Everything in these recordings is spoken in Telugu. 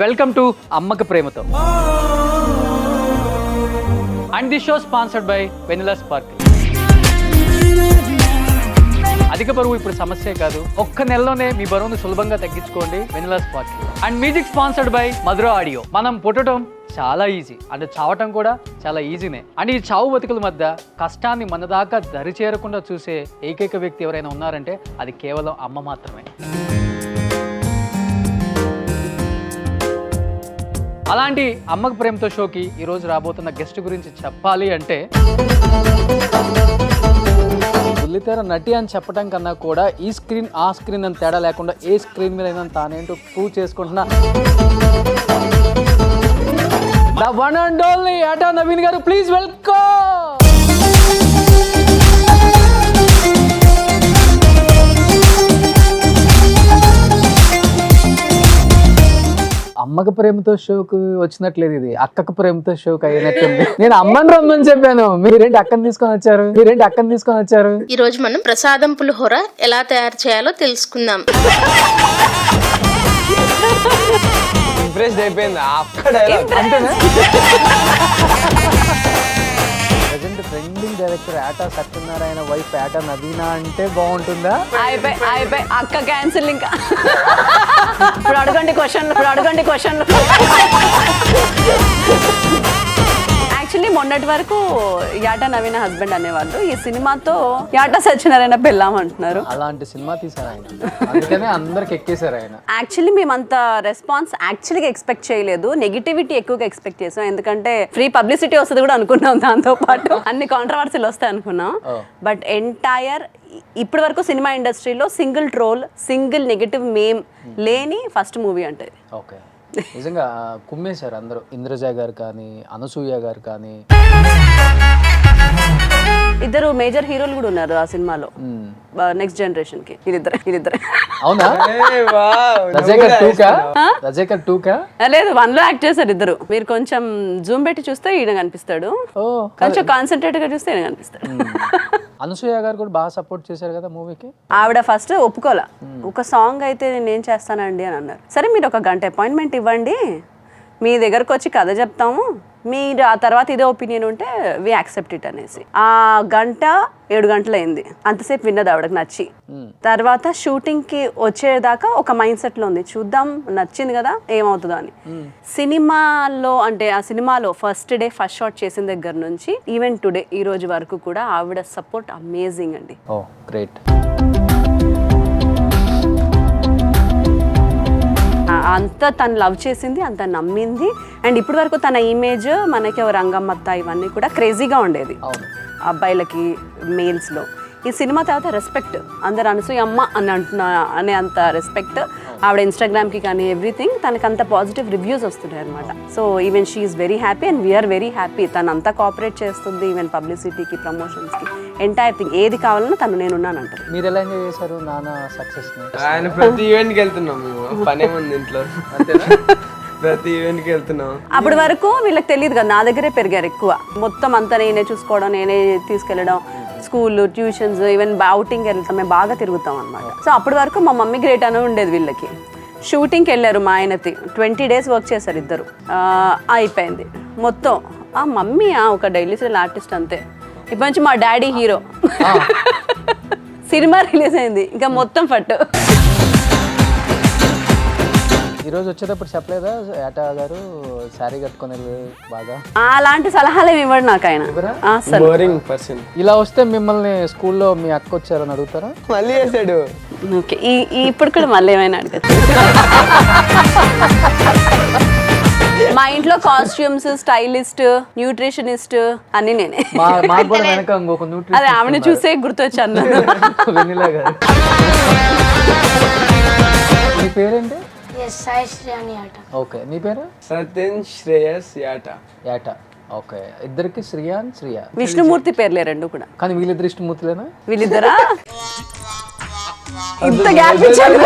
వెల్కమ్ టు అమ్మక ప్రేమతో. And this show sponsored by vanilla sparkle. అధిక బరువు ఇప్పుడు సమస్యే కాదు, ఒక్క నెలలోనే మీ బరువును సులభంగా తగ్గించుకోండి vanilla sparkle. And music sponsored by Madhura audio. మనం పుట్టడం చాలా ఈజీ, అంటే చావటం కూడా చాలా ఈజీనే. అండ్ ఈ చావు బతుకుల మధ్య కష్టాన్ని మన దాకా దరి చేరకుండా చూసే ఏకైక వ్యక్తి ఎవరైనా ఉన్నారంటే అది కేవలం అమ్మ మాత్రమే. అలాంటి అమ్మకు ప్రేమతో షోకి ఈరోజు రాబోతున్న గెస్ట్ గురించి చెప్పాలి అంటే, బుల్లితెర నటి అని చెప్పడం కన్నా కూడా ఈ స్క్రీన్ ఆ స్క్రీన్ అని తేడా లేకుండా ఏ స్క్రీన్ మీద అయినా తానేంటో ప్రూవ్ చేసుకుంటున్నా ద వన్ అండ్ ఓన్లీ ఆటా నవీన్ గారు. Please welcome. అమ్మకి ప్రేమతో షోకు వచ్చినట్లేదు, ఇది అక్కకు ప్రేమతో షోకి అయినట్టుంది. నేను అమ్మని రమ్మని చెప్పాను, మీరేంటి అక్కని తీసుకొని వచ్చారు. ఈ రోజు మనం ప్రసాదం పులిహోర ఎలా తయారు చేయాలో తెలుసుకుందాం. ఇంప్రెస్ అయిపోయింది అంతేనా? ప్రజెంట్ ట్రెండింగ్ డైరెక్టర్ ఆటా సత్యనారాయణ వైఫ్ ఆటా నవీనా అంటే బాగుంటుందా? అయిపోయి అక్క క్యాన్సిల్. ఇంకా ఇప్పుడు అడగండి క్వశ్చన్. యాక్చువల్లీ మొన్నటి వరకు యాటా నవీన హస్బెండ్ అనేవాళ్ళు, ఈ సినిమాతో యాటా సత్యనారాయణ పెళ్ళాం అంటున్నారు. అలాంటి సినిమా తీసారు ఆయన, అందుకనే అందరికి ఎక్కేసారు ఆయన. యాక్చువల్లీ మేమంత రెస్పాన్స్ యాక్చువల్గా ఎక్స్పెక్ట్ చేయలేదు, నెగిటివిటీ ఎక్కువగా ఎక్స్పెక్ట్ చేసాం. ఎందుకంటే ఫ్రీ పబ్లిసిటీ వస్తుంది కూడా అనుకున్నాం, దాంతో పాటు అన్ని కాంట్రవర్సీలు వస్తాయి అనుకున్నాం. బట్ ఎంటైర్ ఇప్పటి వరకు సినిమా ఇండస్ట్రీలో సింగిల్ ట్రోల్, సింగిల్ నెగిటివ్ మేమ్ లేని ఫస్ట్ మూవీ అంటే. ఓకే, నిజంగా కుమ్మేశారు అందరూ. ఇంద్రజ గారు కానీ, అనసూయ గారు కానీ, ఇద్దరు మేజర్ హీరోలు కూడా ఉన్నారు ఆ సినిమాలో. నెక్స్ట్ జనరేషన్ కి వీళ్ళిద్దరే. అవునా? రజేకర్ 2 కా? లేదు, 1 లో యాక్ట్ చేశారు ఇద్దరు. మీరు కొంచెం జూమ్ పెట్టి చూస్తే ఈయన కనిపిస్తాడు, కొంచెం కాన్సన్ట్రేట్ గా చూస్తే ఈయన కనిపిస్తాడు. అనసూయ గారు కూడా బాగా సపోర్ట్ చేశారు కదా మూవీకి. ఆవిడ ఫస్ట్ ఒప్పుకోలా, ఒక సాంగ్ అయితే నేను చేస్తానండి అని అన్నారు. సరే మీరు ఒక గంట అపాయింట్మెంట్ ఇవ్వండి, మీ దగ్గరకు వచ్చి కథ చెప్తాము, మీరు ఆ తర్వాత ఇదే ఒపీనియన్ ఉంటే వి యాక్సెప్ట్ ఇట్ అనేసి. ఆ గంట 7 గంటలు అయింది, అంతసేపు విన్నది ఆవిడకి నచ్చి. తర్వాత షూటింగ్ కి వచ్చేదాకా ఒక మైండ్ సెట్ లో ఉంది, చూద్దాం నచ్చింది కదా ఏమవుతుందో అని. సినిమాలో అంటే ఆ సినిమాలో ఫస్ట్ డే ఫస్ట్ షాట్ చేసిన దగ్గర నుంచి ఈవెన్ టుడే ఈ రోజు వరకు కూడా ఆవిడ సపోర్ట్ అమేజింగ్ అండి. ఓ గ్రేట్. అంతా తను లవ్ చేసింది, అంత నమ్మింది. అండ్ ఇప్పటి వరకు తన ఇమేజ్ మనకి రంగమ్మత్త ఇవన్నీ కూడా క్రేజీగా ఉండేది అబ్బాయిలకి, మేల్స్లో. ఈ సినిమా తర్వాత రెస్పెక్ట్, అందరు అనసూయ అమ్మ అని అనే అంత రెస్పెక్ట్ ఆవిడ ఇన్స్టాగ్రామ్కి కానీ ఎవ్రీథింగ్, తనకు అంత పాజిటివ్ రివ్యూస్ వస్తున్నాయి అనమాట. So even she is very happy and we are very happy. తను అంతా కోఆపరేట్ చేస్తుంది, ఈవెన్ పబ్లిసిటీకి, ప్రమోషన్స్కి, ఎంటైర్ థింగ్ ఏది కావాలన్నా తను నేనున్నానంటారు. మీరు ఎలా ఎంజాయ్ చేశారు నాన్న సక్సెస్ ని? ఆయన ప్రతి ఈవెంట్కి వెళ్తున్నాం మేము, పనేముంది ఇంట్లో, ప్రతి ఈవెంట్కి వెళ్తున్నాం. అప్పటి వరకు వీళ్ళకి తెలియదు కదా, నా దగ్గరే పెరిగారు ఎక్కువ. మొత్తం అంతా నేనే చూసుకోవడం, నేనే తీసుకెళ్ళడం, స్కూల్, ట్యూషన్స్, ఈవెన్ అవుటింగ్ వెళ్తాం, మేము బాగా తిరుగుతాం అనమాట. సో అప్పటి వరకు మా మమ్మీ గ్రేట్ అని ఉండేది వీళ్ళకి. షూటింగ్కి వెళ్ళారు మా ఆయనతి, 20 days వర్క్ చేశారు ఇద్దరు. అయిపోయింది మొత్తం. ఆ మమ్మీ ఒక డైలీ సీరియల్ ఆర్టిస్ట్ అంతే. ఇప్పటి నుంచి మా డాడీ హీరో. సినిమా రిలీజ్ అయింది, ఇంకా మొత్తం ఫట్టు. ఈరోజు వచ్చేటప్పుడు చెప్పలేదా ఆటా గారు శారీ కట్టుకుని బాగా? అలాంటి సలహాలు ఏమి ఇవ్వడు నాకు ఆయన. Boring person. ఇలా వస్తే మిమ్మల్ని స్కూల్లో మీ అక్క వచ్చారని అడుగుతారా? మళ్ళీ చేశాడు. ఓకే, ఇప్పుడు కూడా మళ్ళీ ఏమైనా అడగచ్చు. మా ఇంట్లో కాస్ట్యూమ్స్, స్టైలిస్ట్, న్యూట్రిషనిస్ట్ అన్ని నేనే. అదే ఆమెను చూసే గుర్తొచ్చాను. వెన్నెల గారు. మీ పేరేంటి? ఓకే, నీ పేరు? సత్యన్ శ్రేయస్ యాటా. ఓకే, ఇద్దరికి శ్రీయాన్ శ్రియా. విష్ణుమూర్తి పేర్లే రెండు కూడా. కానీ వీళ్ళిద్దరు ఇష్టమూర్తులేనా? వీళ్ళిద్దరా? ఇంత గ్యాప్ ఇచ్చారు.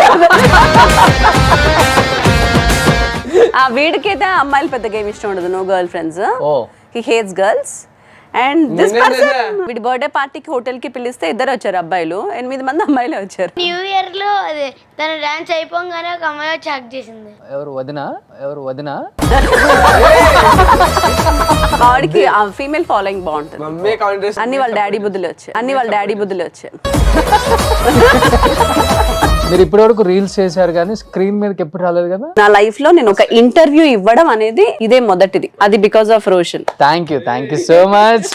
ఆ వీడికైతే అమ్మాయిలు పెద్దగా ఏమి ఇష్టం ఉండదు, no girlfriends, he hates girls. And this person వీడి బర్త్డే పార్టీకి హోటల్ కి పిలిస్తే ఇద్దరు వచ్చారు అబ్బాయిలు, 8 మంది అమ్మాయిలు వచ్చారు. న్యూ ఇయర్ లో అదే తన డాన్స్ అయిపోగానే ఒక అమ్మాయి వచ్చి హక్ చేసింది. ఎవరు వదినా వాడికి ఫీమేల్ ఫాలోయింగ్ బాగుంటుంది. మమ్మీ కాంటెస్ట్ అన్ని వాళ్ళ డాడీ బుద్ధులు వచ్చాయి. మీరు ఇప్పటి వరకు రీల్స్ చేశారు కానీ స్క్రీన్ మీదకి ఎప్పుడు రాలేదు కదా. నా లైఫ్ లో నేను ఒక ఇంటర్వ్యూ ఇవ్వడం అనేది ఇదే మొదటిది, అది because of Roshan. Thank you so much.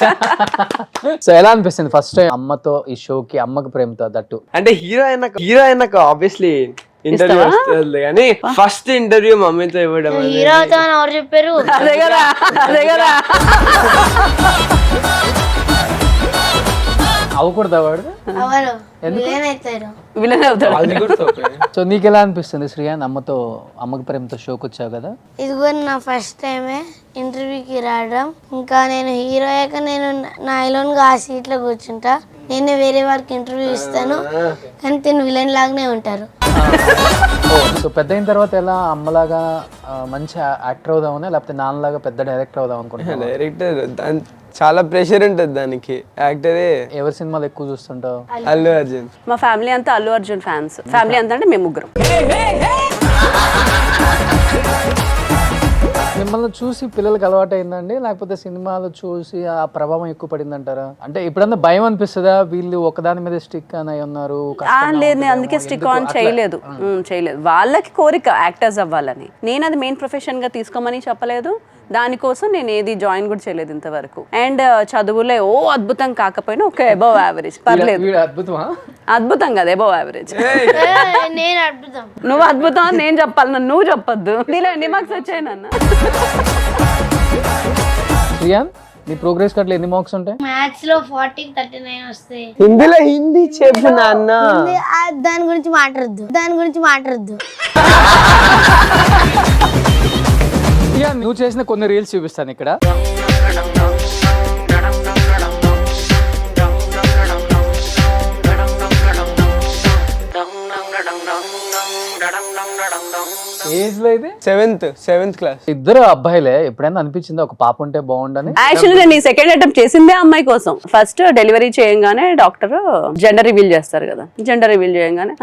So ఎలా అనిపిస్తుంది ఫస్ట్ టైం అమ్మతో ఈ షోకి, అమ్మకి ప్రేమతో దట్టు? అంటే హీరో అయినాక ఆబ్వియస్లీ ఇంటర్వ్యూ వస్తుంది కానీ ఫస్ట్ ఇంటర్వ్యూ మమ్మీతో ఇవ్వడం హీరో అవుతామని ఎవరు చెప్పారు? అదే కదా అవ్వకూడదా వాడు? ఎవరు విలన్ అవుతారు? విలన్ అవుతాడు. సో నీకు ఎలా అనిపిస్తుంది శ్రీయాన్, అమ్మకి ప్రేమతో షోకి వచ్చావు కదా? ఇది కూడా నా ఫస్ట్ టైమే ఇంటర్వ్యూకి రావడం. ఇంకా నేను హీరో అయ్యాక నేను నా ఐలోన్గా ఆ సీట్లో కూర్చుంటా. నేను వేరే వారికి ఇంటర్వ్యూ ఇస్తాను కానీ తిను విలన్ లాగానే ఉంటారు. సో పెద్ద అయిన తర్వాత ఎలా అమ్మలాగా మంచి యాక్టర్ అవుదామని, లేకపోతే నాన్నలాగా పెద్ద డైరెక్టర్ అవుదాం అనుకుంటున్నా? డైరెక్టర్ చాలా ప్రెషర్ ఉంటుంది దానికి. యాక్టరే. ఎవరి సినిమాలు ఎక్కువ చూస్తుంటావు? అల్లు అర్జున్. మా ఫ్యామిలీ అంతా అల్లు అర్జున్ ఫ్యాన్స్. ఫ్యామిలీ అంతా అంటే మేము ముగ్గురం. మిమ్మల్ని చూసి పిల్లలకి అలవాటు అయిందండి, లేకపోతే సినిమాలు చూసి ఆ ప్రభావం ఎక్కువ పడిందంటారా? అంటే ఇప్పుడన్నా భయం అనిపిస్తుందా వీళ్ళు ఒకదాని మీద స్టిక్ అని ఉన్నారు? లేదు, నేను అందుకే స్టిక్ ఆన్ చేయలేదు. వాళ్ళకి కోరిక యాక్టర్స్ అవ్వాలని, నేను అది మెయిన్ ప్రొఫెషన్ గా తీసుకోమని చెప్పలేదు. దానికోసం నేను ఏది జాయిన్ కూడా చేయలేదు ఇంతవరకు. అండ్ చదువులే అద్భుతం కాకపోయినా ఒక అబవ్ యావరేజ్, పర్లేదు. అద్భుతం కదా, అబవ్ యావరేజ్. నేను అద్భుతం. నువ్వు అద్భుతం అని నేను చెప్పాలి, నన్ను నువ్వు చెప్పొద్దు. నీలో ఎన్ని మార్క్స్ వచ్చాయి నాన్న? శ్రీయాన్, నీ ప్రోగ్రెస్ కార్డులో ఎన్ని మార్క్స్ ఉంటాయి? మ్యాథ్స్ లో 40కి 39 వస్తాయి. హిందీ చెప్పు నాన్న. దాని గురించి మాట్లాడద్దు. శ్రీయాన్, నువ్వు చేసిన కొన్ని రీల్స్ చూపిస్తాను ఇక్కడ. ఏజ్ లో ఇది సెవెంత్ క్లాస్. ఇద్దరు అబ్బాయిలే. ఎప్పుడైనా అనిపించింది ఒక పాప ఉంటే బాగుండని? యాక్చువల్లీ నేను ఈ సెకండ్ అటెంప్ట్ చేసిందే అమ్మాయి కోసం. ఫస్ట్ డెలివరీ చేయగానే డాక్టర్ జెండర్ రివీల్ చేస్తారు కదా, జెండర్ రివీల్ చేయగానే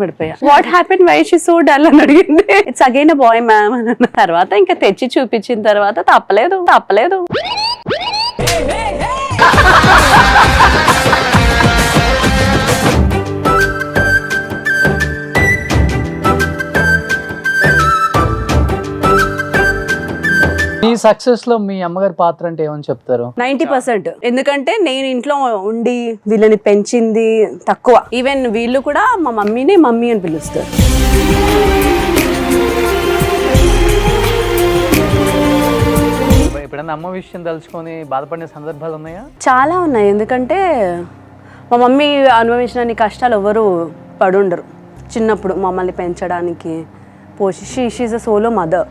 పడిపోయా. What happen, why she so dull అని అడిగింది. It's again a boy ma'am అని. తర్వాత ఇంకా తెచ్చి చూపించిన తర్వాత తప్పలేదు. మీ సక్సెస్ లో మీ అమ్మగారి పాత్ర అంటే ఏమని చెప్తారు? 90%. ఎందుకంటే నేను ఇంట్లో ఉండి వీళ్ళని పెంచింది తక్కువ. ఈవెన్ వీళ్ళు కూడా మా మమ్మీని మమ్మీ అని పిలుస్తారు. ఎప్పుడైనా అమ్మ విషయం తలుచుకొని బాధపడిన సందర్భాలు ఉన్నాయా? చాలా ఉన్నాయి. ఎందుకంటే మా మమ్మీ అనుభవించిన కష్టాలు ఎవరు పడుండరు. చిన్నప్పుడు మమ్మల్ని పెంచడానికి షీఈస్ అ సోలో మదర్.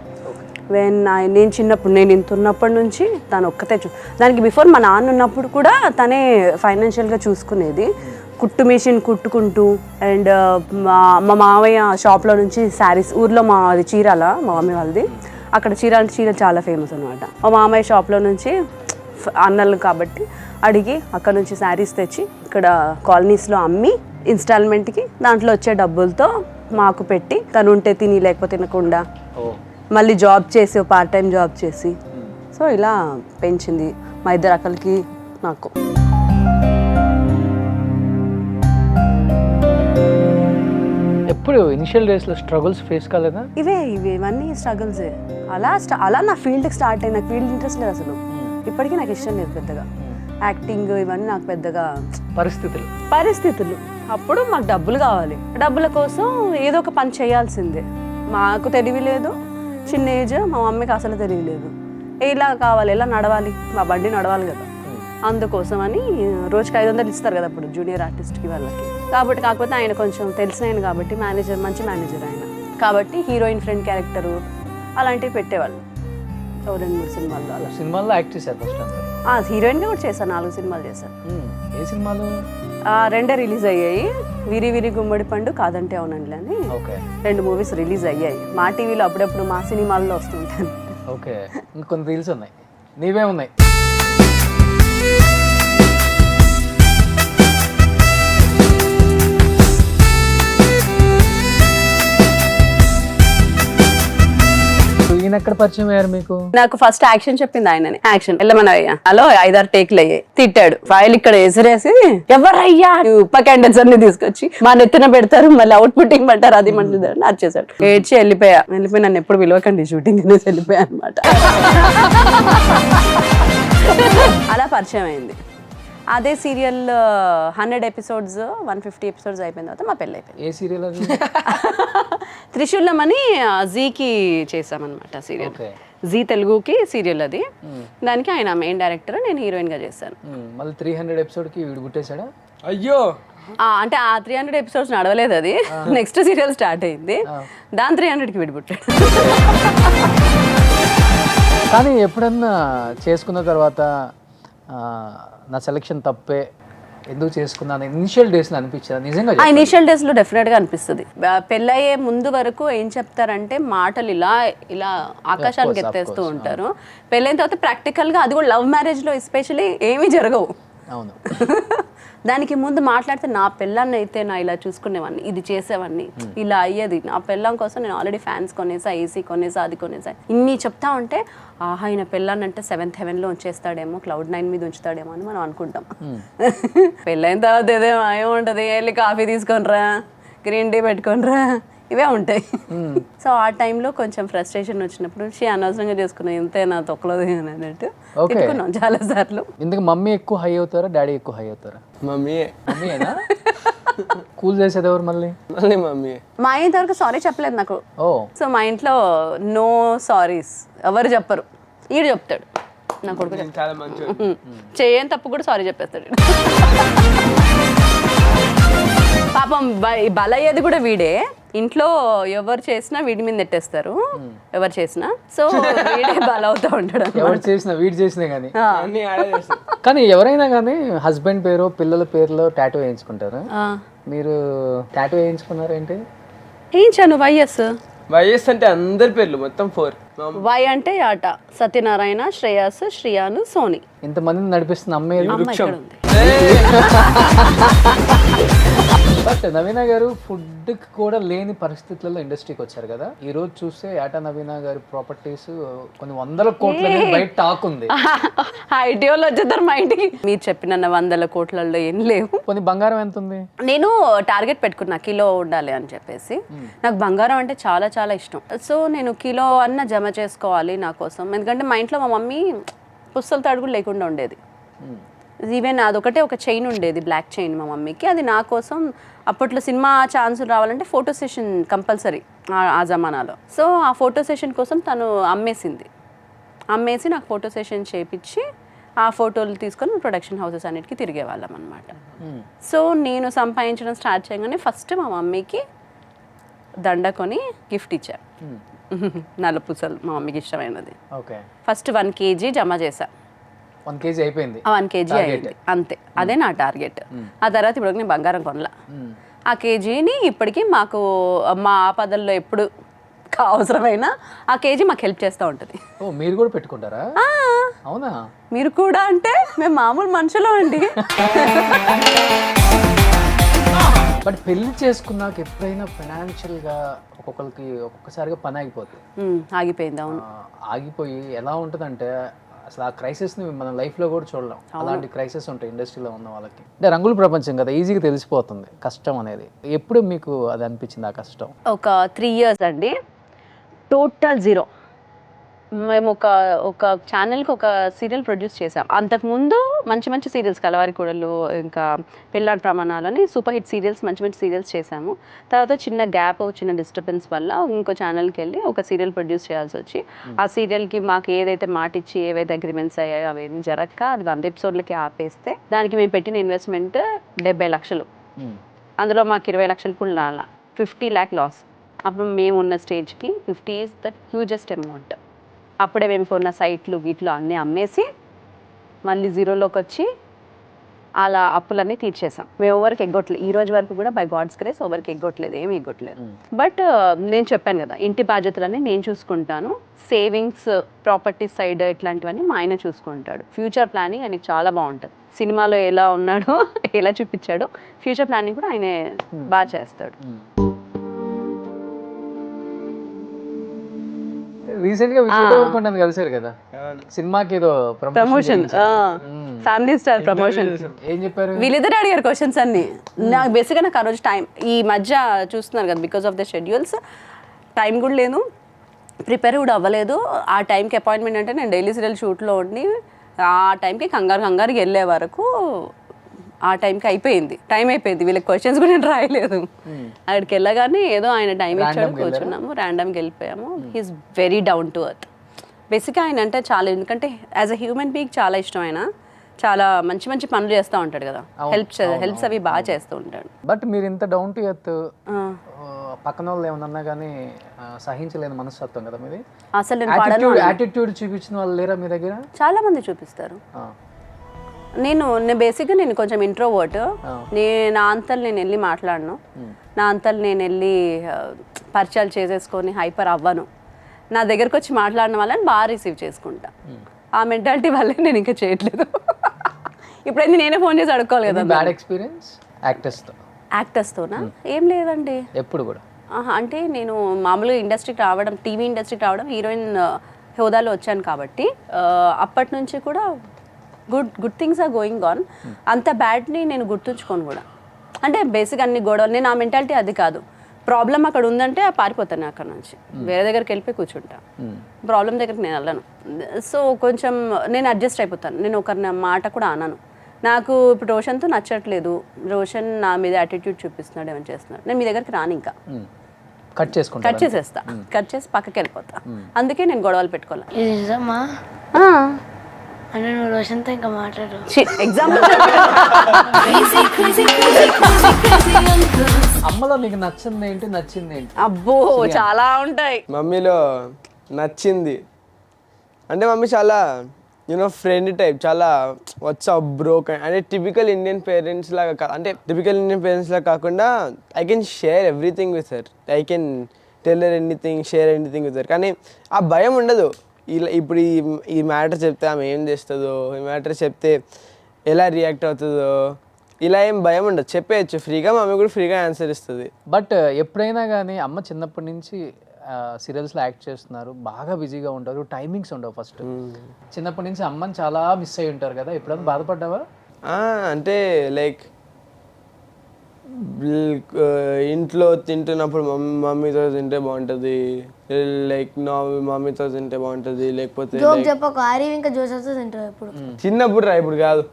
నేను చిన్నప్పుడు, నేను ఇంత ఉన్నప్పటి నుంచి తను ఒక్కతే దానికి బిఫోర్ మా నాన్న ఉన్నప్పుడు కూడా తనే ఫైనాన్షియల్గా చూసుకునేది. కుట్టు మిషన్ కుట్టుకుంటూ. అండ్ మా మావయ్య షాప్లో నుంచి శారీస్, ఊర్లో మాది చీరాల, మా మమ్మీ వాళ్ళది, అక్కడ చీర చాలా ఫేమస్ అనమాట. మా మామయ్య షాప్లో నుంచి అన్నలు కాబట్టి అడిగి అక్కడ నుంచి శారీస్ తెచ్చి ఇక్కడ కాలనీస్లో అమ్మి ఇన్స్టాల్మెంట్కి దాంట్లో వచ్చే డబ్బులతో మాకు పెట్టి, తను ఉంటే తిని లేకపోతే తినకుండా మళ్ళీ జాబ్ చేసి, పార్ట్ టైం జాబ్ చేసి, సో ఇలా పెంచింది మా ఇద్దరు అక్కలకి నాకు. ఎప్పుడు ఇనిషియల్ డేస్ లో స్ట్రగుల్స్ ఫేస్ కాలేదా? ఇవన్నీ స్ట్రగుల్సే. అలా నా ఫీల్డ్కి స్టార్ట్ అయ్యి, నాకు ఫీల్డ్ ఇంట్రెస్ట్ లేదు అసలు. ఇప్పటికీ నాకు ఇష్టం లేదు పెద్దగా యాక్టింగ్, ఇవన్నీ నాకు పెద్దగా. పరిస్థితులు అప్పుడు మాకు డబ్బులు కావాలి, డబ్బుల కోసం ఏదో ఒక పని చేయాల్సిందే. మాకు తెలివి లేదు, చిన్న ఏజ్, మా మమ్మీకి అసలు తెలియలేదు. ఇలా కావాలి, ఇలా నడవాలి, మా బండి నడవాలి కదా, అందుకోసం అని రోజుకి 500 ఇస్తారు కదా అప్పుడు జూనియర్ ఆర్టిస్ట్కి వాళ్ళకి. కాకపోతే ఆయన కొంచెం తెలిసిన ఆయన కాబట్టి మంచి మేనేజర్ ఆయన కాబట్టి హీరోయిన్ ఫ్రెండ్ క్యారెక్టరు అలాంటివి పెట్టేవాళ్ళు. 2-3 సినిమాల్లో అలా. సినిమాల్లో యాక్ట్ చేశారు ఫస్ట్ అంతా? హీరోయిన్గా కూడా చేశాను, 4 సినిమాలు చేశాను. ఏ సినిమాలు? 2 రిలీజ్ అయ్యాయి. విరి విరి గుమ్మడి పండు, కాదంటే అవునండి అని 2 మూవీస్ రిలీజ్ అయ్యాయి. మా టీవీలో అప్పుడప్పుడు మా సినిమాల్లో వస్తుంటాను. ఓకే, ఇంకొన్ని రీల్స్ ఉన్నాయి, నీవే ఉన్నాయి. ఎక్కడ పరిచయం అయ్యారు మీకు? నాకు ఫస్ట్ యాక్షన్ చెప్పింది ఆయనని. యాక్షన్ వెళ్ళమనయ్యా, హలో 5-6 టేక్లు అయ్యాయి. తిట్టాడు, ఫైల్ ఇక్కడ ఎసిరేసి ఎవరయ్యా ఉప క్యాండిడేట్స్ అన్ని తీసుకొచ్చి మా నెత్తిన పెడతారు, మళ్ళీ అవుట్పుట్ ఇమ్మంటారు, అది మంచిది అని నచ్చేసాడు. ఏడ్చి వెళ్ళిపోయి నన్ను ఎప్పుడు విలువకండి షూటింగ్ అనేసి వెళ్ళిపోయా అనమాట. అలా పరిచయం అయింది. అదే సీరియల్ 100 ఎపిసోడ్స్ 150 ఎపిసోడ్స్ అయిపోయిన తర్వాత మా పెళ్ళి అయిపోయింది. ఏ సీరియల్ అది? త్రిశూలం అని జీకి చేసామన్నమాట సీరియల్. జీ తెలుగుకి సీరియల్ అది. దానికి ఆయన మెయిన్ డైరెక్టర్, నేను హీరోయిన్ గా చేశాను. మళ్ళీ 300 ఎపిసోడ్ కి వీడు పుట్టేశాడా? అయ్యో, అంటే ఆ 300 ఎపిసోడ్స్ నడవలేదు, అది నెక్స్ట్ సీరియల్ స్టార్ట్ అయింది, దాని 300కి విడిపుట్టాడు. కానీ ఎప్పుడన్నా చేసుకున్న తర్వాత నా సెలక్షన్ తప్పే, ఎందుకు చేసుకున్నాను ఇనిషియల్ డేస్ అనిపించింది నిజంగా? ఆ ఇనిషియల్ డేస్ లో డెఫినెట్ గా అనిపిస్తుంది. పెళ్ళయ్యే ముందు వరకు ఏం చెప్తారంటే మాటలు ఇలా ఇలా ఆకాశానికి ఎత్తేస్తూ ఉంటారు. పెళ్ళైన తర్వాత ప్రాక్టికల్ గా, అది కూడా లవ్ మ్యారేజ్ లో ఎస్పెషల్లీ ఏమీ జరగవు. అవును. దానికి ముందు మాట్లాడితే నా పెళ్ళాన్ని అయితే నా ఇలా చూసుకునేవాడిని, ఇది చేసేవాడిని, ఇలా అయ్యేది. నా పెళ్ళాం కోసం నేను ఆల్రెడీ ఫ్యాన్స్ కొనేసా, ఏసీ కొనేసా, అది కొనేసా, ఇన్ని చెప్తా ఉంటే ఆహా ఈయన పెళ్ళాన్ని అంటే 7th heaven ఉంచేస్తాడేమో, Cloud 9 మీద ఉంచుతాడేమో అని మనం అనుకుంటాం. పెళ్ళైన తర్వాత ఏముంటది, వెళ్ళి కాఫీ తీసుకొనిరా, గ్రీన్ టీ పెట్టుకొనిరా, ఇవే ఉంటాయి. సో ఆ టైంలో కొంచెం ఫ్రస్ట్రేషన్ వచ్చినప్పుడు అనవసరంగా చేసుకున్నాం, ఇంతే నా తొక్కలేదు అన్నట్టు తిట్టుకున్నాం చాలా సార్లు. ఇందుకు మమ్మీ ఎక్కువ హై అవుతారా, డాడీ ఎక్కువ హై అవుతారా? మమ్మీయేనా? కూల్ చేసేది ఎవరు మళ్ళీ? మమ్మీ. మా ఇంత వరకు సారీ చెప్పలేదు నాకు. సో మా ఇంట్లో నో సారీస్ ఎవరు చెప్పరు, ఈడు చెప్తాడు నా కొడుకు. చాలా మంచి చేయని తప్పు కూడా సారీ చెప్పేస్తాడు. పాపం బలయ్యేది కూడా వీడే. ఇంట్లో ఎవరు చేసినా వీడి మీద నెట్టేస్తారు, ఎవరు చేసినా. సో వీడే బలవుతూ ఉంటాడు. ఎవరు చేసినా వీడు చేసినా కానీ. కానీ ఎవరైనా కానీ హస్బెండ్ పేరు పిల్లల పేరులో టాటూ వేయించుకుంటారు. మీరు టాటూ వేయించుకున్నారు ఏంటి? వేయించాను. వైఎస్ అంటే అందరి పేర్లు మొత్తం 4. వై అంటే ఆట, సత్యనారాయణ, శ్రేయాస్, శ్రియాను, సోని. ఇంతమందిని నడిపిస్తున్న అమ్మాయి ఉంది. బట్ నవీన గారు ఫుడ్ కూడా లేని పరిస్థితులలో ఇండస్ట్రీకి వచ్చారు కదా. ఈ రోజు చూస్తే ఏటా నవీన గారి ప్రాపర్టీస్ కొన్ని 100 కోట్ల బయట టాక్ ఉంది. ఐటీఓలో వచ్చేద్దరు మా ఇంటికి. మీరు చెప్పిన 100 కోట్లలో ఏం లేవు. కొన్ని బంగారం ఎంత ఉంది? నేను టార్గెట్ పెట్టుకున్నా కిలో ఉండాలి అని చెప్పేసి. నాకు బంగారం అంటే చాలా చాలా ఇష్టం. సో నేను కిలో అన్న జమ చేసుకోవాలి నా కోసం. ఎందుకంటే మా ఇంట్లో మా మమ్మీ పుస్తల తాడు లేకుండా ఉండేది. ఈవెన్ అదొకటే ఒక చైన్ ఉండేది, బ్లాక్ చైన్ మా మమ్మీకి. అది నా కోసం అప్పట్లో సినిమా ఛాన్స్ రావాలంటే ఫోటో సెషన్ కంపల్సరీ ఆ జమానాలో. సో ఆ ఫోటో సెషన్ కోసం తను అమ్మేసి నాకు ఫోటో సెషన్ చేయించి ఆ ఫోటోలు తీసుకొని ప్రొడక్షన్ హౌసెస్ అన్నిటికీ తిరిగేవాళ్ళం అనమాట. సో నేను సంపాదించడం స్టార్ట్ చేయగానే ఫస్ట్ మా మమ్మీకి దండ కొని గిఫ్ట్ ఇచ్చా. నల్లపూసలు మా మమ్మీకి ఇష్టమైనది. ఫస్ట్ 1 kg జమ చేశా. 1 kg అయిపోయింది. 1 kg అయింది అంతే. అదే నా టార్గెట్. ఆ తర్వాత ఇప్పుడు నేను బంగారం కొనలా. ఆ కేజీని ఇప్పటికీ మాకు మా ఆపదల్లో ఎప్పుడు అవసరమైన ఆ కేజీ మాకు హెల్ప్ చేస్తూ ఉంటుంది. మీరు కూడా పెట్టుకుంటారా? అవునా? మీరు కూడా అంటే మేము మామూలు మనుషులు అండి. బట్ పెళ్లి చేసుకున్నాక ఎప్పుడైనా ఫైనాన్షియల్గా ఒక్కొక్కసారిగా పని ఆగిపోయింది. అవును, ఆగిపోయి ఎలా ఉంటుందంటే అసలు ఆ క్రైసిస్ని మన లైఫ్లో కూడా చూడలేం. అలాంటి క్రైసిస్ ఉంటాయి ఇండస్ట్రీలో ఉన్న వాళ్ళకి. అంటే రంగుల ప్రపంచం కదా, ఈజీగా తెలిసిపోతుంది కష్టం అనేది. ఎప్పుడు మీకు అది అనిపించింది ఆ కష్టం? ఒక 3 years అండి, టోటల్ జీరో. మేము ఒక ఛానల్కి ఒక సీరియల్ ప్రొడ్యూస్ చేసాం. అంతకుముందు మంచి సీరియల్స్, కలవారి కూడలు, ఇంకా పెళ్ళాడి ప్రమాణాలు అని సూపర్ హిట్ సీరియల్స్, మంచి సీరియల్స్ చేసాము. తర్వాత చిన్న గ్యాప్, చిన్న డిస్టర్బెన్స్ వల్ల ఇంకో ఛానల్కి వెళ్ళి ఒక సీరియల్ ప్రొడ్యూస్ చేయాల్సి వచ్చి, ఆ సీరియల్కి మాకు ఏదైతే మాట ఇచ్చి ఏవైతే అగ్రిమెంట్స్ అయ్యాయో అవేమి జరగక అది 100 episodeలకి ఆపేస్తే దానికి మేము పెట్టిన ఇన్వెస్ట్మెంట్ 70 లక్షలు. అందులో మాకు 20 లక్షలు కూడా రాల, 50 lakh లాస్. అప్పుడు మేము ఉన్న స్టేజ్కి 50 is the hugest amount. అప్పుడే మేము కొన్న సైట్లు వీటిలో అన్నీ అమ్మేసి మళ్ళీ జీరోలోకి వచ్చి అలా అప్పులన్నీ తీర్చేసాం. మేము ఎవరికి ఎగ్గొట్టలేదు, ఈ రోజు వరకు కూడా బై గాడ్స్ గ్రేస్ ఎవరికి ఎగ్గొట్టలేదు, ఏమి ఎగ్గొట్టలేదు. బట్ నేను చెప్పాను కదా, ఇంటి బాధ్యతలన్నీ నేను చూసుకుంటాను, సేవింగ్స్, ప్రాపర్టీ సైడ్ ఇట్లాంటివన్నీ మా ఆయన చూసుకుంటాడు. ఫ్యూచర్ ప్లానింగ్ ఆయనకి చాలా బాగుంటుంది. సినిమాలో ఎలా ఉన్నాడో ఎలా చూపించాడో ఫ్యూచర్ ప్లానింగ్ కూడా ఆయనే బాగా చేస్తాడు. రీసెంట్ గా విష్ణు కలిసారు కదా సినిమాకి ఏదో ప్రమోషన్, ఫ్యామిలీ స్టార్ ప్రమోషన్. ఏం చెప్పారు? వీళ్ళిద్దరు అడిగారు క్వశ్చన్స్ అన్ని. నాకు బేసిక్గా నాకు ఆ రోజు టైం, ఈ మధ్య చూస్తున్నారు కదా because of the schedules, time కూడా లేదు, ప్రిపేర్ కూడా అవ్వలేదు. ఆ టైంకి అపాయింట్మెంట్ అంటే నేను డైలీ సీరియల్ షూట్లో ఉండి ఆ టైంకి కంగారుకి వెళ్ళే వరకు ఆ టైంకి టైం అయిపోయింది. వీళ్ళకి క్వశ్చన్స్ కూడా నేను రాయలేదు. అక్కడికి వెళ్ళగానే ఏదో ఆయన టైం ఇచ్చాడు, కూర్చున్నాము, ర్యాండమ్గా వెళ్ళిపోయాము. He is very down to earth. బేసిక్గా ఆయన అంటే చాలా, ఎందుకంటే యాజ్ అ హ్యూమన్ బీయింగ్ చాలా ఇష్టం. ఆయన చాలా మంచి మంచి పనులు చేస్తూ ఉంటాడు కదా, హెల్ప్స్ అవి బాగా చేస్తూ ఉంటాడు. బట్ మీరు ఇంత డౌన్ టు ఎర్త్, పక్కన వాళ్ళు ఏమన్నా కానీ సహించలేని మనస్తత్వం కదా మీది. అసలు యాటిట్యూడ్ చూపించిన వాళ్ళు లేరా మీ దగ్గర? చాలా మంది చూపిస్తారు. నేను బేసిక్గా నేను కొంచెం ఇంట్రోవర్ట్. నా అంతలు నేను వెళ్ళి మాట్లాడను, నా అంతలు నేను వెళ్ళి పరిచయాలు చేసేసుకొని హైపర్ అవ్వను. నా దగ్గరకు వచ్చి మాట్లాడిన వాళ్ళని బాగా రిసీవ్ చేసుకుంటా. ఆ మెంటాలిటీ వల్లే నేను ఇంకా చేయట్లేదు. ఇప్పుడైతే నేనే ఫోన్ చేసి అడుక్కోవాలి కదా. బ్యాడ్ ఎక్స్పీరియన్స్ యాక్టర్స్తోనా? ఏం లేదండి ఎప్పుడు కూడా. అంటే నేను మామూలుగా ఇండస్ట్రీకి రావడం, టీవీ ఇండస్ట్రీకి రావడం, హీరోయిన్ హోదాలో వచ్చాను కాబట్టి అప్పటి నుంచి కూడా good things are going on. అంత బ్యాడ్ని నేను గుర్తుంచుకోను కూడా. అంటే బేసిక్ అన్ని గొడవలు, నేను ఆ మెంటాలిటీ అది కాదు. ప్రాబ్లం అక్కడ ఉందంటే పారిపోతాను అక్కడ నుంచి, వేరే దగ్గరికి వెళ్ళిపోయి కూర్చుంటా. ప్రాబ్లం దగ్గరికి నేను వెళ్ళను. సో కొంచెం నేను అడ్జస్ట్ అయిపోతాను. నేను ఒకరిని మాట కూడా అన్నాను. నాకు ఇప్పుడు రోషన్తో నచ్చట్లేదు, రోషన్ నా మీద యాటిట్యూడ్ చూపిస్తున్నాడు, ఏమైనా చేస్తున్నాడు, నేను మీ దగ్గరికి రాను, ఇంకా కట్ చేసేస్తా, కట్ చేసి పక్కకి వెళ్ళిపోతా. అందుకే నేను గొడవలు పెట్టుకోవాలి. ఇది నిజమా? అంటే నువ్వు రోషన్తో ఇంకా మాట్లాడు. ఎగ్జాంపుల్ అమ్మలో నీకు నచ్చింది ఏంటి, నచ్చింది ఏంటి? అబ్బో చాలా ఉంటాయి. మమ్మీలో నచ్చింది అంటే మమ్మీ చాలా ఫ్రెండ్ టైప్, చాలా వాట్సాప్ బ్రో అంటే టిపికల్ ఇండియన్ పేరెంట్స్ లాగా, అంటే టిపికల్ ఇండియన్ పేరెంట్స్ లాగా కాకుండా I can share everything with her, I can tell her anything, share anything with her. కానీ ఆ భయం ఉండదు. ఇలా ఇప్పుడు ఈ మ్యాటర్ చెప్తే ఆమె ఏం చేస్తుందో, ఈ మ్యాటర్ చెప్తే ఎలా రియాక్ట్ అవుతుందో, ఇలా ఏం భయం ఉండదు. చెప్పేయచ్చు ఫ్రీగా, మమ్మీ కూడా ఫ్రీగా ఆన్సర్ ఇస్తుంది. బట్ ఎప్పుడైనా కానీ అమ్మ చిన్నప్పటి నుంచి సీరియల్స్లో యాక్ట్ చేస్తున్నారు, బాగా బిజీగా ఉంటారు, టైమింగ్స్ ఉండవు. ఫస్ట్ చిన్నప్పటి నుంచి అమ్మని చాలా మిస్ అయ్యి ఉంటారు కదా, ఎప్పుడైనా బాధపడ్డావా? అంటే లైక్ ఇంట్లో తింటున్నప్పుడు మమ్మీతో తింటే బాగుంటుంది, లైక్ మమ్మీతో తింటే బాగుంటుంది, లేకపోతే చిన్నప్పుడు రా, ఇప్పుడు కాదు,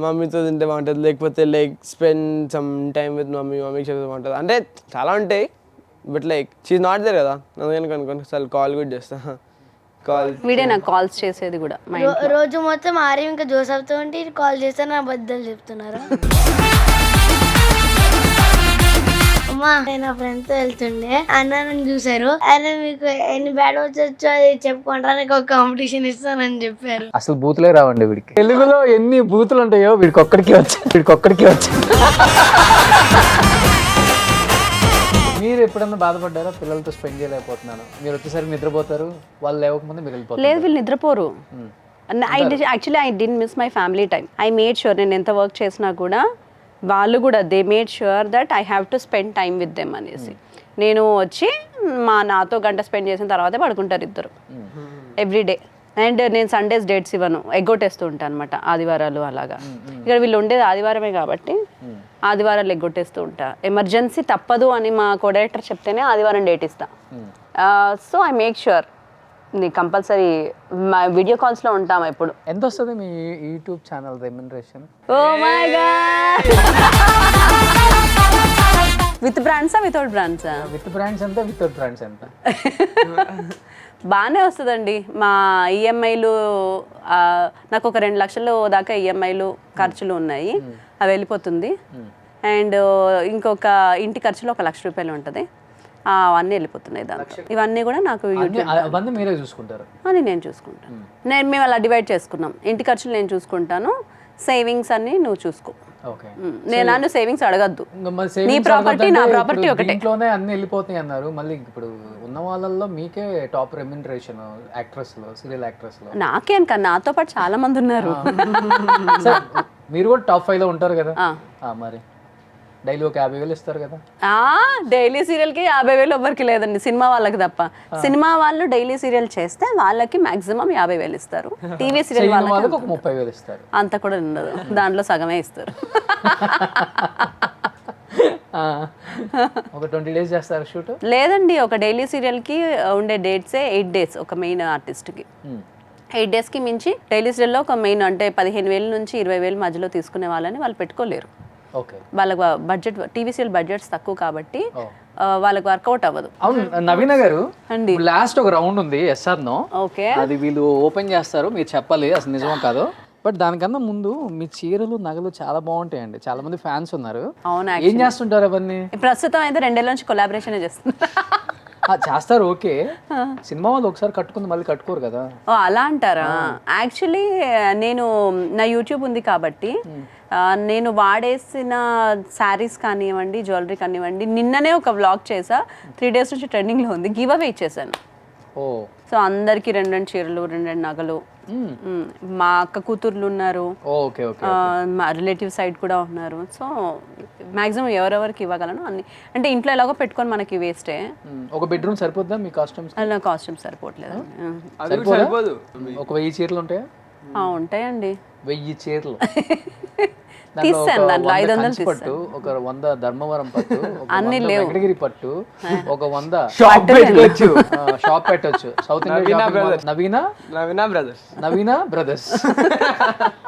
మమ్మీతో తింటే బాగుంటుంది, లేకపోతే like spend some time with మమ్మీకి చెప్తే బాగుంటుంది. అంటే చాలా ఉంటాయి, but like she not there కదా, అందుకని కొన్ని కాల్ కూడా చేస్తా. వీడే నాకు కాల్స్ చేసేది కూడా. రోజు మొత్తం ఆర్యం ఇంకా జోసఫ్తో ఉంటే కాల్ చేస్తే నా బద్దలు చెప్తున్నారా? అమ్మా నేను నా ఫ్రెండ్తో వెళ్తుండే, అన్న నన్ను చూసారు, ఆయన మీకు ఎన్ని బ్యాడ్ వచ్చో అది చెప్పుకుంటారా, నీకు ఒక కాంపిటీషన్ ఇస్తానని చెప్పారు. అసలు బూతులే రావండి వీడికి. తెలుగులో ఎన్ని బూతులు ఉంటాయో వీడికి ఒక్కడికి వచ్చి. మీరు ఎప్పుడన్నా బాధపడ్డారా, పిల్లలతో స్పెండ్ చేయలేకపోతున్నాను, మీరు వచ్చేసరికి నిద్రపోతారు, వాళ్ళు లేవకముందే మీరు వెళ్ళిపోతారు? లేదు, వీళ్ళు నిద్రపోరు. Actually I didn't miss my family time. I made sure, నేను ఎంత వర్క్ చేసినా కూడా వాళ్ళు కూడా they made sure that I have to spend time with them అనేసి. నేను వచ్చి నాతో గంట స్పెండ్ చేసిన తర్వాతే పడుకుంటారు ఇద్దరు ఎవ్రీడే. అండ్ నేను సండేస్ డేట్స్ ఇవ్వను, ఎగ్గొట్టేస్తూ ఉంటాను అనమాట, ఆదివారాలు అలాగా. ఇక్కడ వీళ్ళు ఉండేది ఆదివారమే కాబట్టి ఆదివారాలు ఎగ్గొట్టేస్తూ ఉంటా. ఎమర్జెన్సీ తప్పదు అని మా కోడైరెక్టర్ చెప్తేనే ఆదివారం డేట్ ఇస్తా. సో ఐ మేక్ ష్యూర్ నీ కంపల్సరీ మా వీడియో కాల్స్లో ఉంటాము ఎప్పుడు. ఎంత వస్తుంది మీ YouTube channel remuneration? Oh my god! With బ్రాండ్సా వితౌట్ బ్రాండ్సా? విత్ బ్రాండ్స్ ఎంత, వితౌట్ బ్రాండ్స్ ఎంత? బాగానే వస్తుందండి. మా ఈఎంఐలు నాకు ఒక 2 లక్షల దాకా ఈఎంఐలు ఖర్చులు ఉన్నాయి, అవి వెళ్ళిపోతుంది. అండ్ ఇంకొక ఇంటి ఖర్చులో 1 లక్ష రూపాయలు ఉంటుంది, అవన్నీ వెళ్ళిపోతున్నాయి దాంట్లో. ఇవన్నీ కూడా నాకు అవన్నీ మీరే చూసుకుంటారు? అని నేను చూసుకుంటాను. మేము అలా డివైడ్ చేసుకున్నాం. ఇంటి ఖర్చులు నేను చూసుకుంటాను, సేవింగ్స్ అన్ని నువ్వు చూసుకో. నేను నన్ను సేవింగ్స్ అడగద్దు, నీ ప్రాపర్టీ నా ప్రాపర్టీ ఒకటే. ఇంట్లోనే అన్ని వెళ్ళిపోతాయి అన్నారు. మళ్ళీ ఇప్పుడు ఉన్న వాళ్ళల్లో మీకే టాప్ రెమ్యునరేషన్ యాక్ట్రెస్ లో, సీరియల్ యాక్ట్రెస్ లో. నాకే అనుక, నాతో పాటు చాలా మంది ఉన్నారు. మీరు కూడా టాప్ 5 లో ఉంటారు కదా మరి? డైలీ ఒక 50,000 ఇస్తారు కదా. డైలీ సీరియల్కి 50,000 ఎవ్వరికి లేదండి, సినిమా వాళ్ళకి తప్ప. సినిమా వాళ్ళు డైలీ సీరియల్ చేస్తే వాళ్ళకి మాక్సిమం 50,000 ఇస్తారు. టీవీ సీరియల్ వాళ్ళకి ఒక 30,000 ఇస్తారు. అంత కూడా ఉండదు, దాంట్లో సగమే ఇస్తారు. ఒక 20 days చేస్తారు షూట్. లేదండి, ఒక డైలీ సీరియల్కి ఉండే డేట్సే 8 days ఒక మెయిన్ ఆర్టిస్ట్కి. 8 daysకి మించి డైలీ సీరియల్లో ఒక మెయిన్ అంటే 15,000 నుంచి 20,000 మధ్యలో తీసుకునే వాళ్ళని వాళ్ళు పెట్టుకోలేరు. ఓకే. వాళ్ళకి బడ్జెట్, టీవీ సీరియల్ బడ్జెట్స్ తక్కువ కాబట్టి వాళ్ళకి వర్కౌట్ అవ్వదు. అవును నవీన గారు అండి, లాస్ట్ ఒక రౌండ్ ఉంది ఎస్ఆర్ నో. ఓకే, అది వీళ్ళు ఓపెన్ చేస్తారు, మీరు చెప్పాలి అసలు నిజమో కాదో. బట్ దానికన్నా ముందు మీ చీరలు నగలు చాలా బాగుంటాయండి, చాలా మంది ఫ్యాన్స్ ఉన్నారు. అవునా? ఏం చేస్తుంటారు అవన్నీ? ప్రస్తుతం అయితే 2 ఏళ్ళ నుంచి కొలాబరేషన్ చేస్తున్నారు. చేస్తారు ఓకే, సినిమా వాళ్ళు ఒకసారి కట్టుకుంది మళ్ళీ కట్టుకోరు కదా. అలా అంటారా? యాక్చువల్లీ నేను నా యూట్యూబ్ ఉంది కాబట్టి నేను వాడేసిన శారీస్ కానివ్వండి, జ్యువెలరీ కానివ్వండి, నిన్ననే ఒక వ్లాగ్ చేసా, 3 days నుంచి ట్రెండింగ్లో ఉంది, గివ్ అవే ఇచ్చేసాను. ఓ, సో అందరికి 2 చీరలు, 2 నగలు. మా అక్క కూతుర్లు ఉన్నారు, ఓకే ఓకే, మా రిలేటివ్ సైడ్ కూడా ఉన్నారు. సో మాక్సిమం ఎవరెవరికి ఇవ్వగలను అన్ని. అంటే ఇంట్లో ఎలాగో పెట్టుకొని మనకి వేస్టే. ఒక బెడ్రూమ్ సరిపోద్దా మీ కాస్ట్యూమ్స్? నా కాస్ట్యూమ్ సరిపోవట్లేదు. సరిపోదు. ఒక 1000 చీరలు ఉంటాయా? ఉంటాయండి, 1000 చీరలు. తీసాను దాంట్లో 500 పట్టు, ఒక 100 ధర్మవరం పట్టు, అన్ని లేవు, వెంకటగిరి పట్టు, ఒక 100 షాప్ పెట్టుకోవచ్చు. షాప్ పెట్టొచ్చు. సౌత్ ఇండియా నవీన బ్రదర్స్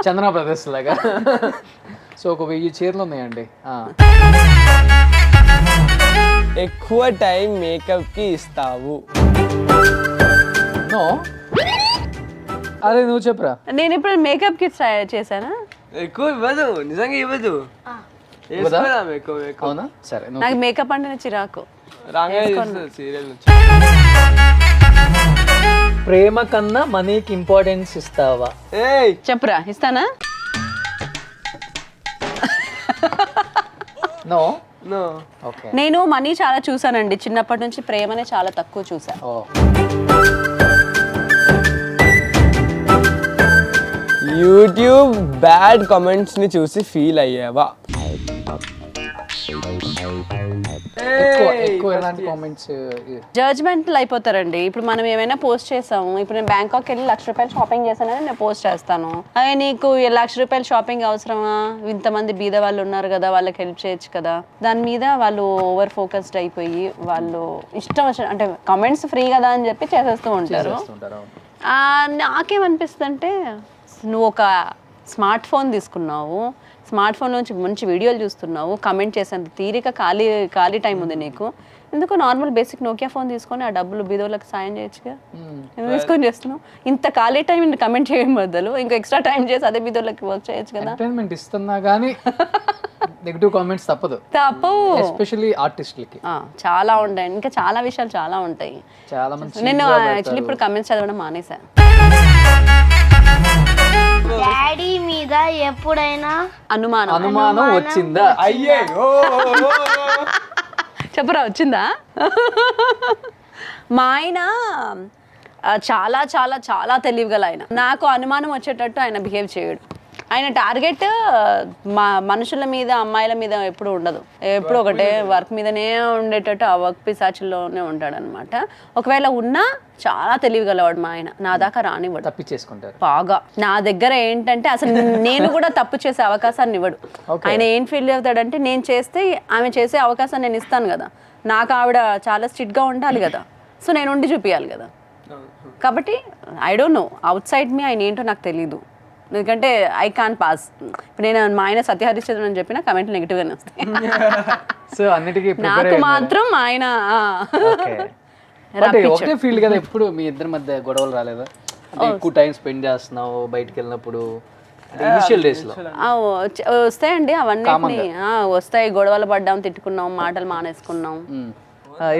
చందన బ్రదర్స్ లాగా. సో ఒక 1000 చీరలు ఉన్నాయండి. ఎక్కువ టైం మేకప్ కి ఇస్తావు? నో. అరే నువ్వు చెప్పరా. నేను ఇప్పుడు మేకప్ కిట్ చేశానా? ఎక్కువ ఇవ్వదు, నిజంగా ఇవ్వదు. అవునా? సరే. నాకు మేకప్ అంటే చిరాకు. సీరియల్ నుంచి ప్రేమ కన్నా మనీకి ఇంపార్టెన్స్ ఇస్తావా? చెప్పురా, ఇస్తానా? నో. నో. ఓకే. నేను మనీ చాలా చూసానండి, చిన్నప్పటి నుంచి ప్రేమనే చాలా తక్కువ చూసా. యూట్యూబ్ బ్యాడ్ కామెంట్స్ ని చూసి ఫీల్ అయ్యావా? ఎక్కువ ఎలాంటి కామెంట్స్? జడ్జ్మెంట్లు అయిపోతారండి. ఇప్పుడు మనం ఏమైనా పోస్ట్ చేసాము, ఇప్పుడు నేను బ్యాంకాక్ వెళ్ళి ₹1,00,000 షాపింగ్ చేశానని నేను పోస్ట్ చేస్తాను. అదే నీకు ₹1,00,000 షాపింగ్ అవసరమా? ఇంతమంది బీద వాళ్ళు ఉన్నారు కదా, వాళ్ళకి హెల్ప్ చేయొచ్చు కదా. దాని మీద వాళ్ళు ఓవర్ ఫోకస్డ్ అయిపోయి వాళ్ళు ఇష్టం వచ్చిన అంటే కామెంట్స్ ఫ్రీ కదా అని చెప్పి చేసేస్తూ ఉంటారు. నాకేమనిపిస్తుంది అంటే, నువ్వు ఒక స్మార్ట్ ఫోన్ తీసుకున్నావు, స్మార్ట్ ఫోన్ నుంచి మంచి వీడియోలు చూస్తున్నావు, కమెంట్ చేసేంత తీరిక ఖాళీ టైం ఉంది నీకు, ఎందుకు నార్మల్ బేసిక్ నోకియా ఫోన్ తీసుకొని ఆ డబ్బులు బీదోళ్ళకి సాయం చేయొచ్చుగా. ఎందుకు తీసుకొని చేస్తున్నావు? ఇంత ఖాళీ టైం కమెంట్ చేయడం బదులు ఇంకా ఎక్స్ట్రా టైం చేసి అదే బీదోళ్ళకి వర్క్ చేయొచ్చు కదా. ఎంటర్టైన్మెంట్ ఇస్తున్నా కానీ నెగటివ్ కామెంట్స్ తప్పదు, ఎస్పెషల్లీ ఆర్టిస్టులకి. చాలా ఉంటాయి, ఇంకా చాలా విషయాలు చాలా ఉంటాయి. చాలా మంది. నేను యాక్చువల్లీ ఇప్పుడు కమెంట్స్ చదవడం మానేశాను. డాడీ మీద ఎప్పుడైనా అనుమానం వచ్చిందా? అయ్యో చెప్పరా, వచ్చిందా? మా ఆయన చాలా చాలా చాలా తెలివిగల ఆయన. నాకు అనుమానం వచ్చేటట్టు ఆయన బిహేవ్ చేయడు. ఆయన టార్గెట్ మనుషుల మీద, అమ్మాయిల మీద ఎప్పుడు ఉండదు, ఎప్పుడు ఒకటే వర్క్ మీదనే ఉండేటట్టు ఆ వర్క్ పిశాచుల్లోనే ఉంటాడనమాట. ఒకవేళ ఉన్నా చాలా తెలివిగలవాడు మా ఆయన, నా దాకా రానివ్వడు, తప్పించేసుకుంటారు బాగా. నా దగ్గర ఏంటంటే అసలు నేను కూడా తప్పు చేసే అవకాశాన్ని ఇవ్వడు. ఆయన ఏం ఫీల్ అవుతాడంటే, నేను చేస్తే ఆమె చేసే అవకాశాన్ని నేను ఇస్తాను కదా, నాకు ఆవిడ చాలా స్ట్రిక్ట్గా ఉండాలి కదా, సో నేను ఉండి చూపించాలి కదా. కాబట్టి I don't know, outside మీ ఆయన ఏంటో నాకు తెలీదు, ఎందుకంటే ఐ కాన్ పాస్. ఇప్పుడు నేను మా ఆయన సత్యహరిశ్చంద్రుడు అని చెప్పిన కమెంట్లు నెగిటివ్గానే వస్తాయి. సో అన్నిటికీ నాకు మాత్రం ఆయన ఒకటే ఫీల్డ్ కదా. ఎప్పుడు మీ ఇద్దరి మధ్య గొడవలు రాలేదా? అంటే ఎక్కువ టైం స్పెండ్ చేస్తున్నావు బయటికి వెళ్ళినప్పుడు ఇనిషియల్ డేస్ లో? వస్తాయండి అవన్నీ, వస్తాయి. గొడవలు పడ్డాం, తిట్టుకున్నాం, మాటలు మానేసుకున్నాం.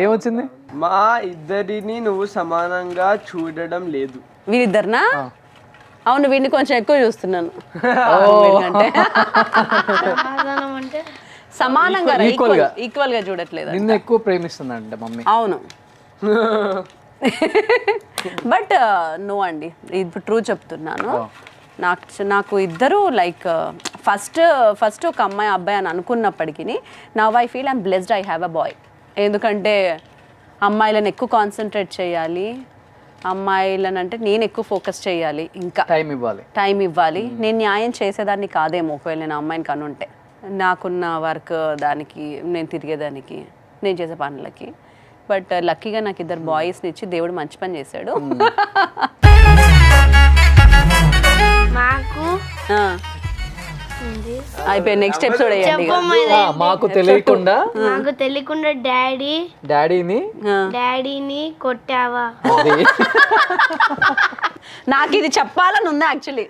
ఏమొచ్చింది? మా ఇద్దరిని నువ్వు సమానంగా చూడడం లేదు. వీరిద్దరినా? అవును, వీడిని కొంచెం ఎక్కువ చూస్తున్నాను. సమానంగా ఈక్వల్ గా చూడట్లేదు. నిన్ను ఎక్కువ ప్రేమిస్తుందంట మమ్మీ. అవును, బట్ నో అండి, ఇప్పుడు ట్రూ చెప్తున్నాను. నాకు ఇద్దరు లైక్ ఫస్ట్ ఒక అమ్మాయి అబ్బాయి అని అనుకున్నప్పటికీ now I feel I'm blessed I have a boy. ఎందుకంటే అమ్మాయిలను ఎక్కువ కాన్సన్ట్రేట్ చేయాలి, అమ్మాయిలను అంటే నేను ఎక్కువ ఫోకస్ చేయాలి, ఇంకా టైం ఇవ్వాలి. నేను న్యాయం చేసేదాన్ని కాదేమో ఒకవేళ నేను అమ్మాయిని కనుంటే, నాకున్న వర్క్ దానికి, నేను తిరిగేదానికి, నేను చేసే పనులకి. బట్ లక్కీగా నాకు ఇద్దరు బాయ్స్ని ఇచ్చి దేవుడు మంచి పని చేశాడు. మాకు అయిపోయి నెక్స్ట్ ఎపిసోడ్ వేయండి. మాకు తెలియకుండా డాడీని కొట్టావా? నాకు ఇది చెప్పాలని ఉంది actually.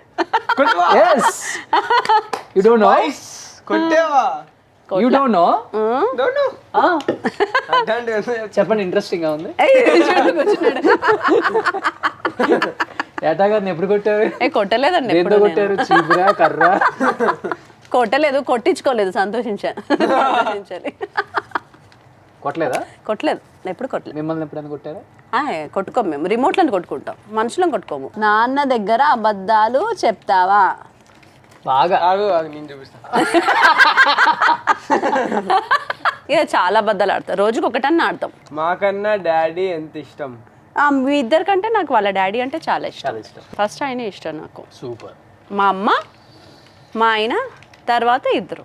You don't know? కొట్టేవా? You don't know? చెప్పండి, ఇంట్రెస్టింగ్ గా ఉంది. ఏటా గారిని ఎప్పుడు కొట్టారు? కొట్టలేదండి. ఎప్పుడు కొట్టారు? చీపురా, కర్ర? కొట్టలేదు, కొట్టించుకోలేదు. సంతోషించాలి. కొట్టలేదు, ఎప్పుడు కొట్టలేదు. మిమ్మల్ని ఎప్పుడైనా కొట్టారా? కొట్టుకోము, మేము రిమోట్లను కొట్టుకుంటాం, మనుషులను కొట్టుకోము. నాన్న దగ్గర అబద్ధాలు చెప్తావా? బాగా. నేను చూపిస్తా. ఇక చాలా అబద్ధాలు ఆడతాం, రోజుకి ఒకటన్నా ఆడతాం. మాకన్నా డాడీ ఎంత ఇష్టం? మీ ఇద్దరికంటే నాకు వాళ్ళ డాడీ అంటే చాలా ఇష్టం. ఫస్ట్ ఆయనే ఇష్టం నాకు. సూపర్. మా అమ్మ, మా ఆయన, తర్వాత ఇద్దరు,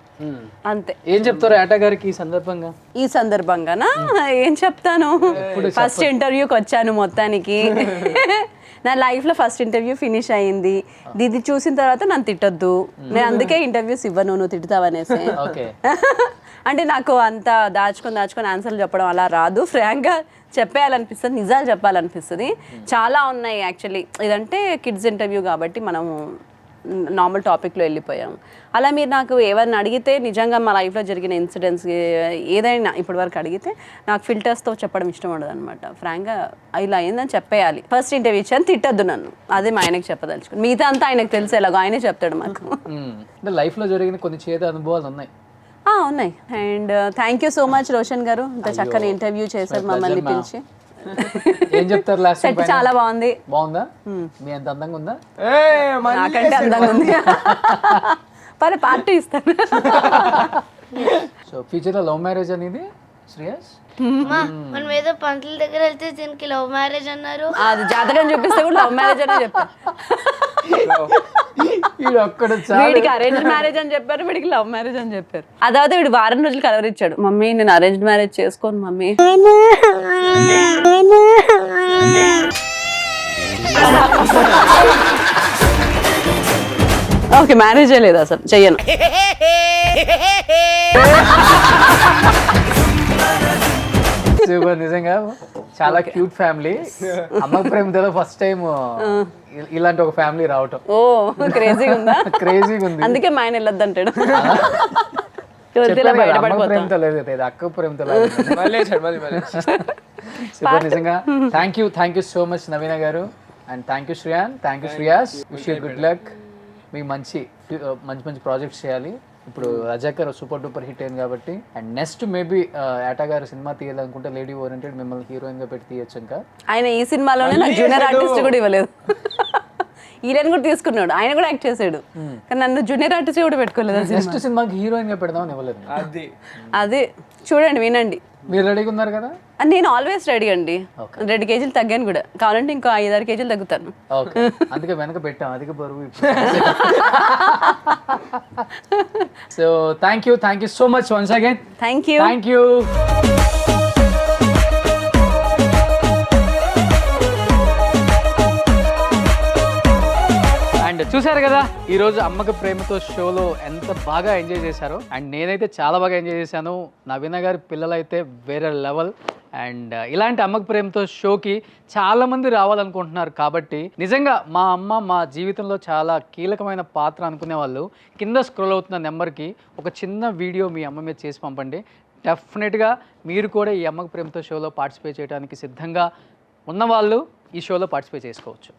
అంతే. ఏం చెప్తారు ఏటా గారికి ఈ సందర్భంగానా? ఏం చెప్తాను, ఫస్ట్ ఇంటర్వ్యూకి వచ్చాను మొత్తానికి. నా లైఫ్లో ఫస్ట్ ఇంటర్వ్యూ ఫినిష్ అయ్యింది. ఇది చూసిన తర్వాత నన్ను తిట్టొద్దు, నేను అందుకే ఇంటర్వ్యూస్ ఇవ్వను, నువ్వు తిడతావనేసి. అంటే నాకు అంత దాచుకొని ఆన్సర్లు చెప్పడం అలా రాదు. ఫ్రాంక్గా చెప్పేయాలనిపిస్తుంది, నిజాలు చెప్పాలనిపిస్తుంది. చాలా ఉన్నాయి యాక్చువల్లీ. ఇదంటే కిడ్స్ ఇంటర్వ్యూ కాబట్టి మనం నార్మల్ టాపిక్లో వెళ్ళిపోయాం. అలా మీరు నాకు ఏమైనా అడిగితే, నిజంగా మా లైఫ్లో జరిగిన ఇన్సిడెంట్స్ ఏదైనా ఇప్పటి వరకు అడిగితే నాకు ఫిల్టర్స్తో చెప్పడం ఇష్టం ఉండదు అనమాట. ఫ్రాంక్గా ఇలా అయిందని చెప్పేయాలి. ఫస్ట్ ఇంటర్వ్యూ ఇచ్చాను, తిట్టద్దు నన్ను, అదే మా ఆయనకి చెప్పదలుచుకుని. మిగతా అంతా ఆయనకు తెలిసి ఎలాగో ఆయనే చెప్తాడు మాకు. లైఫ్లో జరిగిన కొన్ని చేదు అనుభవాలు ఉన్నాయి. ఉన్నాయి. And thank you so much Roshan గారు, ఇంత చక్కని ఇంటర్వ్యూ చేశారు మమ్మల్ని పిలిచి. ఏం చెప్తారు? సెట్ చాలా బాగుంది. బాగుందా? మీ అంత అందంగా ఉందా? నాకంటే అందంగా ఉంది. పరే పార్టీ ఇస్తాను. సో ఫ్యూచర్ లో లవ్ మ్యారేజ్ అనేది శ్రేయస్? మనం ఏదో పంతుల దగ్గర వెళ్తే దీనికి లవ్ మ్యారేజ్ అన్నారు. అది జాతకం చూపిస్తే కూడా లవ్ మ్యారేజ్ అనే చెప్పారు. వీడికి అరేంజ్ మ్యారేజ్ అని చెప్పారు, వీడికి లవ్ మ్యారేజ్ అని చెప్పారు. అதாவது వీడు వారం రోజులు కలవరిచ్చాడు, మమ్మీ నేను అరేంజ్ మ్యారేజ్ చేసుకోను మమ్మీ. ఓకే, మ్యారేజే లేదు అసలు, చెయ్యను. నిజంగా చాలా క్యూట్ ఫ్యామిలీ. అమ్మ ప్రేమతో ఫస్ట్ టైం ఇలాంటి ఒక ఫ్యామిలీ రావటం. ఓ క్రేజీగా ఉందా? క్రేజీగా ఉంది. అందుకే మా ఆయన వెళ్ళొద్దు అంటాడు. ప్రేమతో లేదు, అక్క ప్రేమతో. నిజంగా thank you so much Naveena garu. And thank you Shreyan, thank you Shreyas. Wish you good luck. మీకు మంచి ప్రాజెక్ట్స్ చేయాలి. ఇప్పుడు రజాకర్ సూపర్ డూపర్ హిట్ అయింది కాబట్టి, అండ్ నెక్స్ట్ మేబీ ఏటా గారు సినిమా తీయాలనుకుంటే లేడీ ఓరియంటెడ్ మిమ్మల్ని హీరోయిన్ గా పెట్టి తీయచ్చు. ఇంకా ఆయన ఈ సినిమాలోనే నాకు జూనియర్ ఆర్టిస్ట్ కూడా ఇవ్వలేదు. ఈయన కూడా తీసుకున్నాడు, ఆయన కూడా యాక్ట్ చేసాడు, కానీ నన్ను జూనియర్ ఆర్టిస్ట్ కూడా పెట్టుకోలేదు. నెక్స్ట్ సినిమాకి హీరోయిన్ గా పెడదామని ఇవ్వలేదు. అదే చూడండి, వినండి. మీరు రెడీగా ఉన్నారు కదా? నేను ఆల్వేస్ రెడీ అండి. 2 కేజీలు తగ్గాను కూడా, కావాలంటే ఇంకో 5-6 కేజీలు తగ్గుతాను. అందుకే వెనక పెట్టాం, అధిక బరువు. So thank you so much once again. Thank you. And చూసారు కదా ఈరోజు అమ్మకు ప్రేమతో షోలో ఎంత బాగా ఎంజాయ్ చేశారో. అండ్ నేనైతే చాలా బాగా ఎంజాయ్ చేశాను. నవీన గారి పిల్లలైతే వేరే లెవెల్. అండ్ ఇలాంటి అమ్మకు ప్రేమతో షోకి చాలామంది రావాలనుకుంటున్నారు కాబట్టి, నిజంగా మా అమ్మ మా జీవితంలో చాలా కీలకమైన పాత్ర అనుకునే వాళ్ళు కింద స్క్రోల్ అవుతున్న నెంబర్కి ఒక చిన్న వీడియో మీ అమ్మ మీద చేసి పంపండి. డెఫినెట్గా మీరు కూడా ఈ అమ్మకు ప్రేమతో షోలో పార్టిసిపేట్ చేయడానికి సిద్ధంగా ఉన్నవాళ్ళు ఈ షోలో పార్టిసిపేట్ చేసుకోవచ్చు.